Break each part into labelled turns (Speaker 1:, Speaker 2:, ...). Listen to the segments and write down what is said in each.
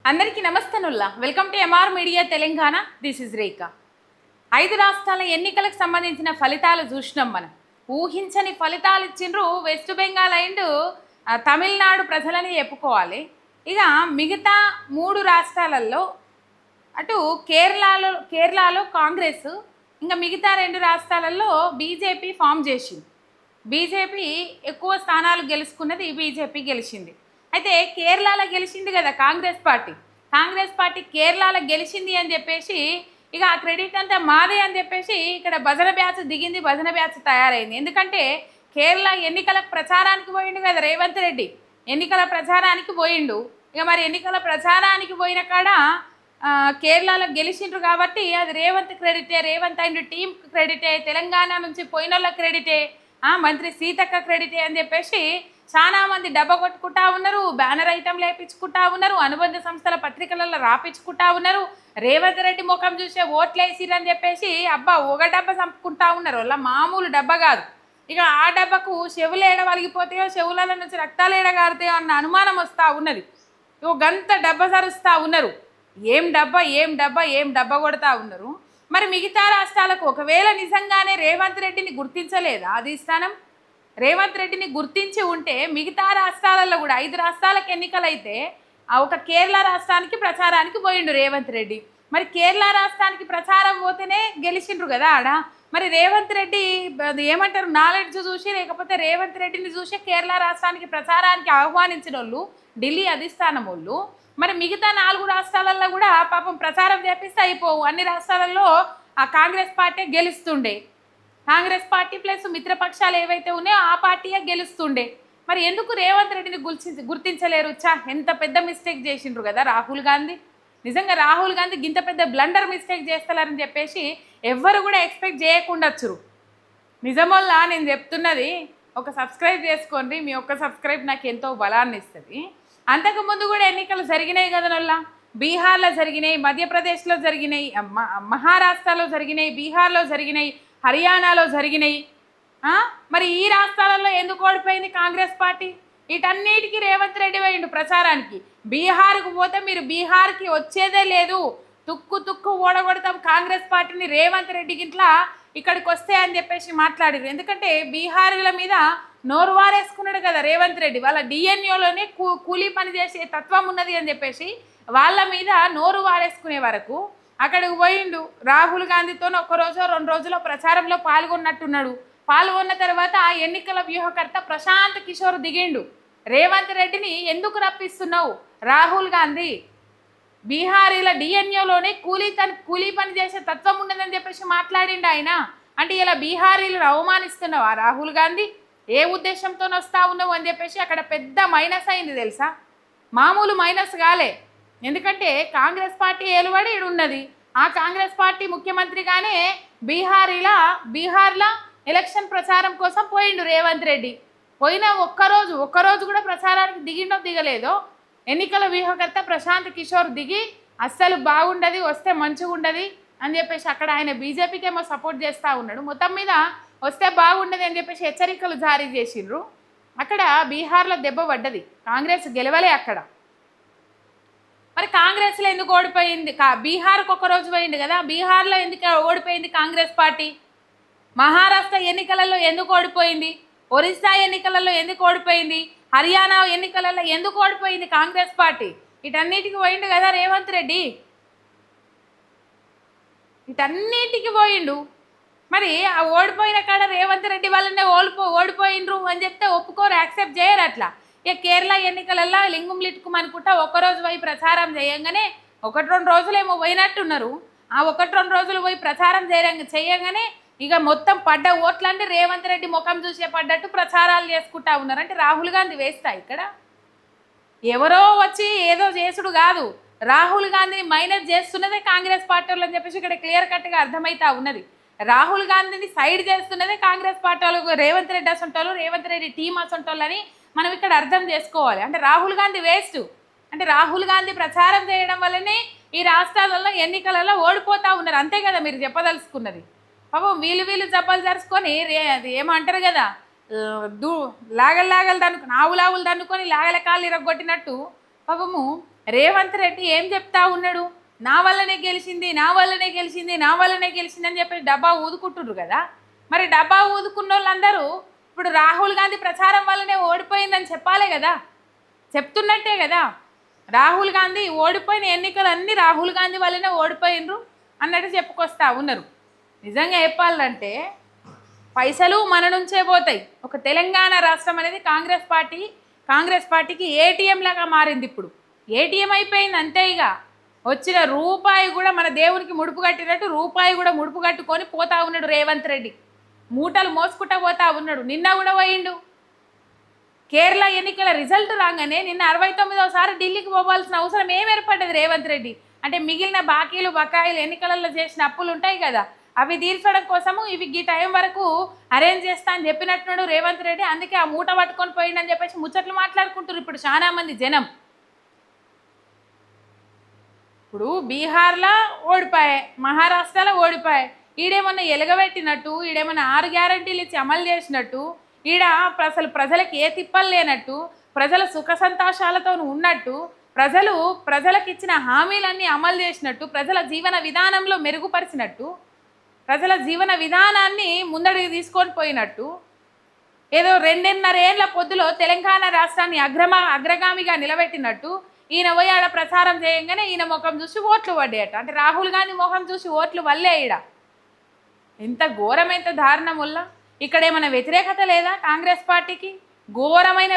Speaker 1: అందరికీ నమస్తేనుల్లా welcome to MR media Telangana. This is Rekha. 5 రాష్ట్రాల ఎన్నికలకు సంబంధించిన ఫలితాలు చూసినాం. మనం ఊహించని ఫలితాలు ఇచ్చిండ్రు వెస్ట్ బెంగాల్ అండ్ తమిళనాడు ప్రజలని చెప్పుకోవాలి. ఇక మిగతా 3 రాష్ట్రాలలో అటు కేరళలో కాంగ్రెస్, ఇంకా మిగతా 2 రాష్ట్రాలలో బీజేపీ ఫామ్ చేసింది. బీజేపీ ఎక్కువ స్థానాలు గెలుచుకున్నది, బీజేపీ గెలిచింది. అయితే కేరళలో గెలిచింది కదా కాంగ్రెస్ పార్టీ కేరళలో గెలిచింది అని చెప్పేసి ఇక ఆ క్రెడిట్ అంతా మాదే అని చెప్పేసి ఇక్కడ భజన బ్యాచ్ దిగింది, భజన బ్యాచ్ తయారైంది. ఎందుకంటే కేరళ ఎన్నికల ప్రచారానికి పోయిండు కదా రేవంత్ రెడ్డి, ఎన్నికల ప్రచారానికి పోయిండు. ఇక మరి ఎన్నికల ప్రచారానికి పోయిన కాడ కేరళలో గెలిచిండ్రు కాబట్టి అది రేవంత్ క్రెడిటే, రేవంత్ అండ్ టీం క్రెడిటే, తెలంగాణ నుంచి పోయిన వాళ్ళ క్రెడిటే, మంత్రి సీతక్క క్రెడిటే అని చెప్పేసి చాలా మంది డబ్బా కొట్టుకుంటా ఉన్నారు, బ్యానర్ ఐటెంలు వేయించుకుంటా ఉన్నారు, అనుబంధ సంస్థల పత్రికలలో రాపించుకుంటా ఉన్నారు. రేవంత్ రెడ్డి ముఖం చూసే ఓట్లు వేసిరని చెప్పేసి అబ్బా ఒక డబ్బా చంపుకుంటా ఉన్నారు. అలా మామూలు డబ్బా కాదు. ఇక ఆ డబ్బాకు చెవులు ఏడ వలిగిపోతాయో, చెవుల నుంచి రక్తాలు ఏడగారుతాయో అన్న అనుమానం వస్తూ ఉన్నది. ఇక గంత డబ్బా సరుస్తూ ఉన్నారు. ఏం డబ్బా కొడతా ఉన్నారు. మరి మిగతా రాష్ట్రాలకు ఒకవేళ నిజంగానే రేవంత్ రెడ్డిని గుర్తించలేదా అధిష్టానం? రేవంత్ రెడ్డిని గుర్తించి ఉంటే మిగతా రాష్ట్రాలలో కూడా 5 రాష్ట్రాలకు ఎన్నికలైతే ఒక కేరళ రాష్ట్రానికి ప్రచారానికి పోయిండు రేవంత్ రెడ్డి. మరి కేరళ రాష్ట్రానికి ప్రచారం పోతేనే గెలిచిండ్రు కదా ఆడ. మరి రేవంత్ రెడ్డి ఏమంటారు, నాలెడ్జ్ చూసి లేకపోతే రేవంత్ రెడ్డిని చూసి కేరళ రాష్ట్రానికి ప్రచారానికి ఆహ్వానించిన వాళ్ళు ఢిల్లీ అధిష్టానం వాళ్ళు. మరి మిగతా 4 రాష్ట్రాలలో కూడా పాపం ప్రచారం చేపిస్తే అయిపోవు. అన్ని రాష్ట్రాలలో ఆ కాంగ్రెస్ పార్టీ గెలుస్తుండే, కాంగ్రెస్ పార్టీ ప్లస్ మిత్రపక్షాలు ఏవైతే ఉన్నాయో ఆ పార్టీయే గెలుస్తుండే. మరి ఎందుకు రేవంత్ రెడ్డిని గుర్తించలేరు? ఎంత పెద్ద మిస్టేక్ చేసిండ్రు కదా రాహుల్ గాంధీ. నిజంగా రాహుల్ గాంధీ ఇంత పెద్ద బ్లండర్ మిస్టేక్ చేస్తారని చెప్పేసి ఎవ్వరు కూడా ఎక్స్పెక్ట్ చేయకుండొచ్చురు. నిజమల్లా నేను చెప్తున్నది, ఒక సబ్స్క్రైబ్ చేసుకోండి. మీ ఒక్క సబ్స్క్రైబ్ నాకు ఎంతో బలాన్ని ఇస్తుంది. అంతకుముందు కూడా ఎన్నికలు జరిగినాయి కదా నల్లా. బీహార్లో జరిగినాయి, మధ్యప్రదేశ్లో జరిగినాయి, మహారాష్ట్రలో జరిగినాయి, బీహార్లో జరిగినాయి, హర్యానాలో జరిగినాయి. మరి ఈ రాష్ట్రాలలో ఎందుకు ఓడిపోయింది కాంగ్రెస్ పార్టీ? వీటన్నిటికీ రేవంత్ రెడ్డి పోయిండు ప్రచారానికి. బీహార్కు పోతే మీరు బీహార్కి వచ్చేదే లేదు, తుక్కు ఓడగొడతాం కాంగ్రెస్ పార్టీని, రేవంత్ రెడ్డికి ఇట్లా ఇక్కడికి వస్తే అని చెప్పేసి మాట్లాడారు. ఎందుకంటే బీహార్ల మీద నోరు వారేసుకున్నాడు కదా రేవంత్ రెడ్డి. వాళ్ళ డిఎన్ఏలోనే కూలీ పని చేసే తత్వం ఉన్నది అని చెప్పేసి వాళ్ళ మీద నోరు వారేసుకునే వరకు అక్కడికి పోయిండు. రాహుల్ గాంధీతో 1 రోజో 2 రోజులో ప్రచారంలో పాల్గొన్నట్టున్నాడు. పాల్గొన్న తర్వాత ఆ ఎన్నికల వ్యూహకర్త ప్రశాంత్ కిషోర్ దిగిండు. రేవంత్ రెడ్డిని ఎందుకు రప్పిస్తున్నావు రాహుల్ గాంధీ? బీహారీల డిఎన్ఏలోనే కూలీ పని చేసే తత్వం ఉన్నదని చెప్పేసి మాట్లాడిండు ఆయన. అంటే ఇలా బీహారీలను అవమానిస్తున్నావా రాహుల్ గాంధీ? ఏ ఉద్దేశంతో వస్తా ఉన్నావు అని చెప్పేసి అక్కడ పెద్ద మైనస్ అయింది తెలుసా. మామూలు మైనస్ కాలే. ఎందుకంటే కాంగ్రెస్ పార్టీ ఏలుబడి ఉన్నది. ఆ కాంగ్రెస్ పార్టీ ముఖ్యమంత్రిగానే బీహార్లో ఎలక్షన్ ప్రచారం కోసం పోయిండు రేవంత్ రెడ్డి. పోయిన ఒక్కరోజు కూడా ప్రచారానికి దిగలేదో ఎన్నికల వ్యూహకర్త ప్రశాంత్ కిషోర్ దిగి అస్సలు బాగుండదు, వస్తే మంచిగా ఉండదు అని చెప్పేసి అక్కడ ఆయన బీజేపీకి ఏమో సపోర్ట్ చేస్తూ ఉన్నాడు. మొత్తం మీద వస్తే బాగుండదు అని చెప్పేసి హెచ్చరికలు జారీ చేసిండ్రు. అక్కడ బీహార్లో దెబ్బ పడ్డది, కాంగ్రెస్ గెలవలే అక్కడ. మరి కాంగ్రెస్లో ఎందుకు ఓడిపోయింది? బీహార్కు 1 రోజు పోయింది కదా, బీహార్లో ఎందుకు ఓడిపోయింది కాంగ్రెస్ పార్టీ? మహారాష్ట్ర ఎన్నికలలో ఎందుకు ఓడిపోయింది? ఒరిస్సా ఎన్నికలలో ఎందుకు ఓడిపోయింది? హర్యానా ఎన్నికలలో ఎందుకు ఓడిపోయింది కాంగ్రెస్ పార్టీ? వీటన్నిటికి పోయిండు కదా రేవంత్ రెడ్డి, వీటన్నిటికి పోయిండు. మరి ఆ ఓడిపోయిన కాడ రేవంత్ రెడ్డి వాళ్ళనే ఓడిపోయిండ్రు అని చెప్తే ఒప్పుకోరు, యాక్సెప్ట్ చేయరు. అట్లా ఇక కేరళ ఎన్నికలలో లింగం లిట్టుకుం అనుకుంటా 1 రోజు పోయి ప్రచారం చేయగానే 1-2 రోజులేమో పోయినట్టున్నారు. ఆ 1-2 రోజులు పోయి ప్రచారం చేయగానే ఇక మొత్తం పడ్డ ఓట్లన్నీ రేవంత్ రెడ్డి ముఖం చూసే పడ్డట్టు ప్రచారాలు చేసుకుంటా ఉన్నారు. అంటే రాహుల్ గాంధీ వేస్తా ఇక్కడ ఎవరో వచ్చి ఏదో చేసుడు కాదు, రాహుల్ గాంధీని మైనస్ చేస్తున్నదే కాంగ్రెస్ పార్టీలు అని చెప్పేసి ఇక్కడ క్లియర్ కట్గా అర్థమవుతా ఉన్నది. రాహుల్ గాంధీని సైడ్ చేస్తున్నదే కాంగ్రెస్ పార్టీలు, రేవంత్ రెడ్డి అసంటోళ్ళు, రేవంత్ రెడ్డి టీం అసంటోళ్ళని మనం ఇక్కడ అర్థం చేసుకోవాలి. అంటే రాహుల్ గాంధీ వేస్ట్. అంటే రాహుల్ గాంధీ ప్రచారం చేయడం వల్లనే ఈ రాష్ట్రాలలో ఎన్నికలలో ఓడిపోతూ ఉన్నారు. అంతే కదా మీరు చెప్పదలుచుకున్నది. పాపం వీళ్ళు జబ్బలు జరుచుకొని అది ఏమంటారు కదా, లాగలు దన్నుకొని ఆవులు దన్నుకొని లాగల కాళ్ళు ఇరగొట్టినట్టు పాపము రేవంత్ రెడ్డి ఏం చెప్తా ఉన్నాడు? నా వల్లనే గెలిచింది, నా వల్లనే గెలిచింది, నా వల్లనే గెలిచింది అని చెప్పి డబ్బా ఊదుకుంటున్నారు కదా. మరి డబ్బా ఊదుకున్న వాళ్ళందరూ ఇప్పుడు రాహుల్ గాంధీ ప్రచారం వల్లనే ఓడిపోయిందని చెప్పాలి కదా, చెప్తున్నట్టే కదా. రాహుల్ గాంధీ ఓడిపోయిన ఎన్నికలు అన్నీ రాహుల్ గాంధీ వల్లనే ఓడిపోయినరు అన్నట్టు చెప్పుకొస్తా ఉన్నారు. నిజంగా చెప్పాలంటే పైసలు మన నుంచే పోతాయి. ఒక తెలంగాణ రాష్ట్రం అనేది కాంగ్రెస్ పార్టీకి ఏటీఎం లాగా మారింది. ఇప్పుడు ఏటీఎం అయిపోయింది అంతే. ఇక వచ్చిన రూపాయి కూడా మన దేవునికి ముడుపు కట్టినట్టు రూపాయి కూడా ముడుపు కట్టుకొని పోతా ఉన్నాడు రేవంత్ రెడ్డి. మూటలు మోసుకుంటా పోతా ఉన్నాడు. నిన్న కూడా పోయిండు. కేరళ ఎన్నికల రిజల్ట్ రాగానే నిన్న 69వ ఢిల్లీకి పోవాల్సిన అవసరం ఏం ఏర్పడ్డది రేవంత్ రెడ్డి అంటే, మిగిలిన బకాయిలు ఎన్నికలలో చేసిన అప్పులు ఉంటాయి కదా, అవి తీర్చడం కోసము ఇవి ఈ టైం వరకు అరేంజ్ చేస్తా అని చెప్పినట్టున్నాడు రేవంత్ రెడ్డి. అందుకే ఆ మూట పట్టుకొని పోయిండని చెప్పేసి ముచ్చట్లు మాట్లాడుకుంటారు ఇప్పుడు చాలా మంది జనం. ఇప్పుడు బీహార్లో ఓడిపోయాయి, మహారాష్ట్రలో ఓడిపోయాయి. ఈడేమన్నా ఎలగబెట్టినట్టు, ఈడేమన్నా 6 గ్యారంటీలు ఇచ్చి అమలు చేసినట్టు, ఈడ ప్రజలకు ఏ తిప్పలు లేనట్టు, ప్రజల సుఖ సంతోషాలతో ఉన్నట్టు, ప్రజలకు ఇచ్చిన హామీలన్నీ అమలు చేసినట్టు, ప్రజల జీవన విధానంలో మెరుగుపరిచినట్టు, ప్రజల జీవన విధానాన్ని ముందడికి తీసుకొని పోయినట్టు, ఏదో 2.5 ఏళ్ల పొద్దులో తెలంగాణ రాష్ట్రాన్ని అగ్రగామిగా నిలబెట్టినట్టు ఈయన పోయి ఆడ ప్రచారం చేయంగానే ఈయన ముఖం చూసి ఓట్లు పడ్డాయట. అంటే రాహుల్ గాంధీ ముఖం చూసి ఓట్లు వల్లే ఈడ. ఎంత ఘోరం, ఎంత దారుణం వల్ల. ఇక్కడ ఏమైనా వ్యతిరేకత లేదా కాంగ్రెస్ పార్టీకి? ఘోరమైన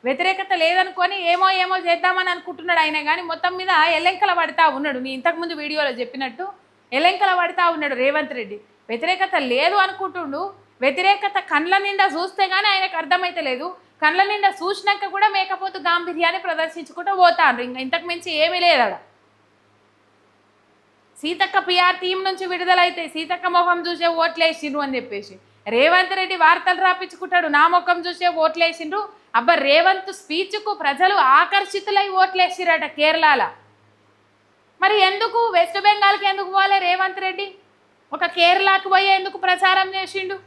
Speaker 1: వ్యతిరేకత లేదనుకొని ఏమో చేద్దామని అనుకుంటున్నాడు ఆయన. కానీ మొత్తం మీద ఎల్లెంకల పడతా ఉన్నాడు. నేను ఇంతకుముందు వీడియోలో చెప్పినట్టు ఎల్లెంకల పడతా ఉన్నాడు రేవంత్ రెడ్డి. వ్యతిరేకత లేదు అనుకుంటుండు. వ్యతిరేకత కండ్ల నిండా చూస్తే కానీ ఆయనకు అర్థమైతే లేదు. కండ్ల నిండా చూసినాక కూడా మేకపోతు గాంభీర్యాన్ని ప్రదర్శించుకుంటూ పోతాను. ఇంకా ఇంతకు మించి ఏమీ లేదు. సీతక్క పిఆర్ టీం నుంచి విడుదలైతే సీతక్క ముఖం చూసే ఓట్లేసిండ్రు అని చెప్పేసి రేవంత్ రెడ్డి వార్తలు రాపించుకుంటాడు. నా ముఖం చూసే ఓట్లేసిండ్రు. అబ్బా, రేవంత్ స్పీచ్కు ప్రజలు ఆకర్షితులై ఓట్లేసిరట కేరళలో. మరి ఎందుకు వెస్ట్ బెంగాల్కి ఎందుకు పోలే రేవంత్ రెడ్డి? ఒక కేరళకు పోయి ఎందుకు ప్రచారం చేసిండు?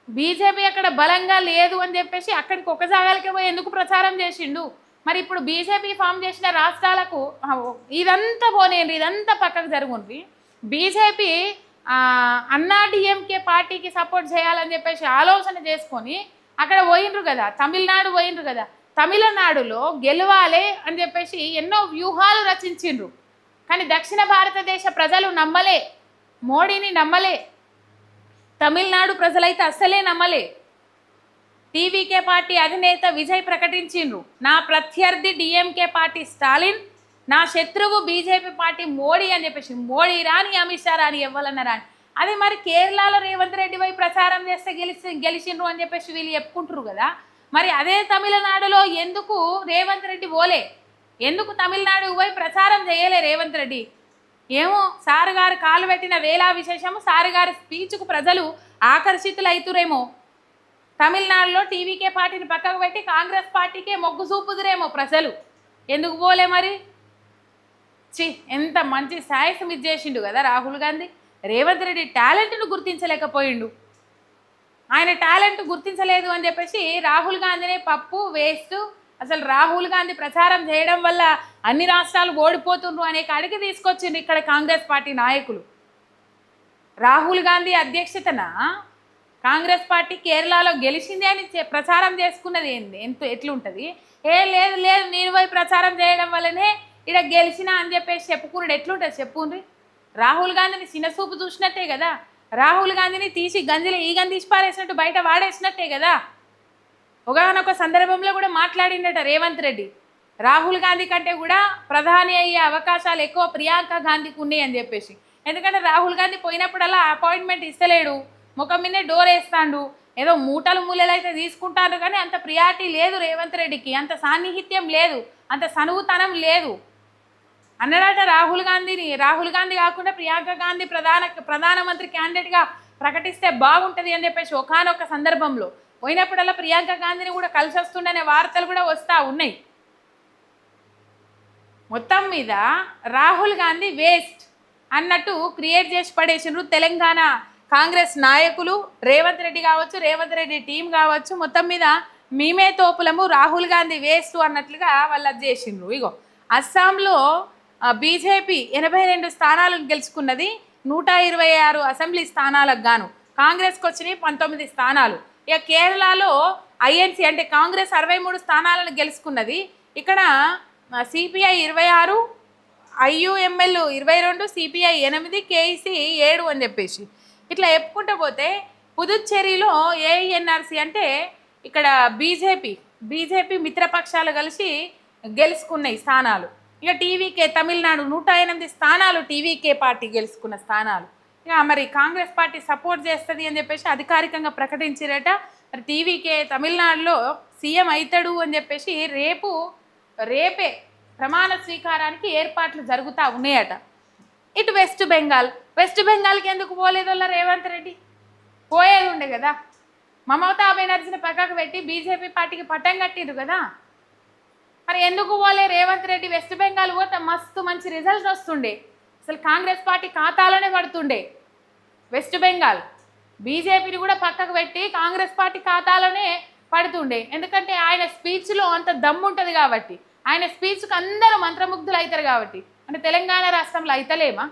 Speaker 1: బీజేపీ అక్కడ బలంగా లేదు అని చెప్పేసి అక్కడికి ఒక జాగాలకే పోయి ఎందుకు ప్రచారం చేసిండు? మరి ఇప్పుడు బీజేపీ ఫామ్ చేసిన రాష్ట్రాలకు ఇదంతా పోనేయండి, ఇదంతా పక్కకు జరుగుంది. బీజేపీ అన్నాడీఎంకే పార్టీకి సపోర్ట్ చేయాలని చెప్పేసి ఆలోచన చేసుకొని అక్కడ పోయిండ్రు కదా, తమిళనాడు పోయిండ్రు కదా. తమిళనాడులో గెలవాలి అని చెప్పేసి ఎన్నో వ్యూహాలు రచించిండ్రు. కానీ దక్షిణ భారతదేశ ప్రజలు నమ్మలే, మోడీని నమ్మలే. తమిళనాడు ప్రజలైతే అస్సలే నమ్మలే. టీవీకే పార్టీ అధినేత విజయ్ ప్రకటించిండ్రు, నా ప్రత్యర్థి డిఎంకే పార్టీ స్టాలిన్, నా శత్రువు బీజేపీ పార్టీ మోడీ అని చెప్పేసి. మోడీ రాని, అమిత్ షా రాని, ఎవ్వరన్నా రాని. అదే మరి కేరళలో రేవంత్ రెడ్డి పోయి ప్రచారం చేస్తే గెలిచిండ్రు అని చెప్పేసి వీళ్ళు చెప్పుకుంటారు కదా. మరి అదే తమిళనాడులో ఎందుకు రేవంత్ రెడ్డి పోలే? ఎందుకు తమిళనాడు పోయి ప్రచారం చేయలే రేవంత్ రెడ్డి? ఏమో, సారు గారు కాలు పెట్టిన వేళా విశేషము, సారు గారి స్పీచ్కు ప్రజలు ఆకర్షితులైతురేమో. తమిళనాడులో టీవీకే పార్టీని పక్కకు పెట్టి కాంగ్రెస్ పార్టీకే మొగ్గు చూపుదురేమో ప్రజలు. ఎందుకు పోలే మరి? ఎంత మంచి సాయసం ఇది చేసిండు కదా రాహుల్ గాంధీ. రేవంత్ రెడ్డి టాలెంట్ను గుర్తించలేకపోయిండు. ఆయన టాలెంట్ గుర్తించలేదు అని చెప్పేసి రాహుల్ గాంధీనే పప్పు వేస్ట్, అసలు రాహుల్ గాంధీ ప్రచారం చేయడం వల్ల అన్ని రాష్ట్రాలు ఓడిపోతుండ్రు అనే కాడికి తీసుకొచ్చిండు ఇక్కడ కాంగ్రెస్ పార్టీ నాయకులు. రాహుల్ గాంధీ అధ్యక్షతన కాంగ్రెస్ పార్టీ కేరళలో గెలిచింది అని ప్రచారం చేసుకున్నది ఎట్లుంటుంది? లేదు నేను పోయి ప్రచారం చేయడం వల్లనే ఇక్కడ గెలిచినా అని చెప్పేసి చెప్పుకున్నాడు. ఎట్లుంటుంది చెప్పుండ్రి? రాహుల్ గాంధీని చిన్నసూపు చూసినట్టే కదా. రాహుల్ గాంధీని తీసి గంజిలో ఈగని తీసి పారేసినట్టు బయట వాడేసినట్టే కదా. ఒకనొక సందర్భంలో కూడా మాట్లాడిండట రేవంత్ రెడ్డి, రాహుల్ గాంధీ కంటే కూడా ప్రధాని అయ్యే అవకాశాలు ఎక్కువ ప్రియాంక గాంధీకి ఉన్నాయి అని చెప్పేసి. ఎందుకంటే రాహుల్ గాంధీ పోయినప్పుడల్లా అపాయింట్మెంట్ ఇస్తలేడు, ముఖం మీదే డోర్ వేస్తాడు, ఏదో మూలలు అయితే తీసుకుంటారు. కానీ అంత ప్రియారిటీ లేదు రేవంత్ రెడ్డికి, అంత సాన్నిహిత్యం లేదు, అంత సనువుతనం లేదు అన్నాడట రాహుల్ గాంధీని. రాహుల్ గాంధీ కాకుండా ప్రియాంక గాంధీ ప్రధానమంత్రి క్యాండిడేట్గా ప్రకటిస్తే బాగుంటుంది అని చెప్పేసి ఒకానొక సందర్భంలో పోయినప్పుడల్లా ప్రియాంక గాంధీని కూడా కలిసి వస్తుండనే వార్తలు కూడా వస్తూ ఉన్నాయి. మొత్తం మీద రాహుల్ గాంధీ వేస్ట్ అన్నట్టు క్రియేట్ చేసి పడేసిండ్రు తెలంగాణ కాంగ్రెస్ నాయకులు. రేవంత్ రెడ్డి కావచ్చు, రేవంత్ రెడ్డి టీం కావచ్చు, మొత్తం మీద మేమే తోపులము, రాహుల్ గాంధీ వేస్ట్ అన్నట్లుగా వాళ్ళు అది చేసిండ్రు. ఇగో అస్సాంలో బీజేపీ 82 స్థానాలను గెలుచుకున్నది, 126 అసెంబ్లీ స్థానాలకు గాను. కాంగ్రెస్కి వచ్చినాయి 19 స్థానాలు. ఇక కేరళలో ఐఎన్సీ అంటే కాంగ్రెస్ 63 స్థానాలను గెలుచుకున్నది. ఇక్కడ సిపిఐ 26, ఐయుఎంఎల్ 22, సిపిఐ 8, కేఈసీ 7 అని చెప్పేసి ఇట్లా చెప్పుకుంటూ పోతే పుదుచ్చేరిలో ఏఎన్ఆర్సీ అంటే ఇక్కడ బీజేపీ మిత్రపక్షాలు కలిసి గెలుచుకున్నాయి స్థానాలు. ఇక టీవీకే తమిళనాడు 108 స్థానాలు టీవీకే పార్టీ గెలుచుకున్న స్థానాలు. ఇక మరి కాంగ్రెస్ పార్టీ సపోర్ట్ చేస్తుంది అని చెప్పేసి అధికారికంగా ప్రకటించారట. మరి టీవీకే తమిళనాడులో సీఎం అవుతాడు అని చెప్పేసి రేపే ప్రమాణ స్వీకారానికి ఏర్పాట్లు జరుగుతూ ఉన్నాయట. ఇటు వెస్ట్ బెంగాల్కి ఎందుకు పోలేదు వాళ్ళ రేవంత్ రెడ్డి? పోయేది ఉండే కదా. మమతా బెనర్జీని పక్కకు పెట్టి బీజేపీ పార్టీకి పట్టం కట్టిరు కదా. మరి ఎందుకు పోలే రేవంత్ రెడ్డి? వెస్ట్ బెంగాల్ పోతే మస్తు మంచి రిజల్ట్స్ వస్తుండే, అసలు కాంగ్రెస్ పార్టీ ఖాతాలోనే పడుతుండే. వెస్ట్ బెంగాల్ బీజేపీని కూడా పక్కకు పెట్టి కాంగ్రెస్ పార్టీ ఖాతాలోనే పడుతుండే. ఎందుకంటే ఆయన స్పీచ్లో అంత దమ్ము ఉంటుంది కాబట్టి, ఆయన స్పీచ్కి అందరూ మంత్రముగ్ధులు అవుతారు కాబట్టి. అంటే తెలంగాణ రాష్ట్రంలో అయితలేమా?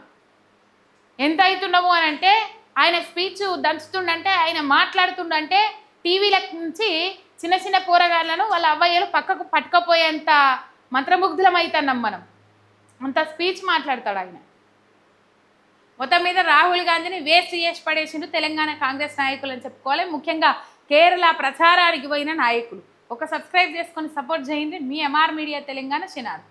Speaker 1: ఎంత అవుతున్నాము అని అంటే ఆయన స్పీచ్ దంచుతుండంటే, ఆయన మాట్లాడుతుండంటే టీవీల నుంచి చిన్న చిన్న పోరగాళ్ళను వాళ్ళ అవ్వయ్యలు పక్కకు పట్టుకపోయేంత మంత్రముగ్ధులం అవుతున్నాం మనం. అంత స్పీచ్ మాట్లాడతాడు ఆయన. మొత్తం మీద రాహుల్ గాంధీని వేస్ట్ చేసి పడేసిండు తెలంగాణ కాంగ్రెస్ నాయకులు అని చెప్పుకోవాలి. ముఖ్యంగా కేరళ ప్రచారానికి పోయిన నాయకులు. ఒక సబ్స్క్రైబ్ చేసుకొని సపోర్ట్ చేయండి. మీ ఎంఆర్ మీడియా తెలంగాణ చినారు.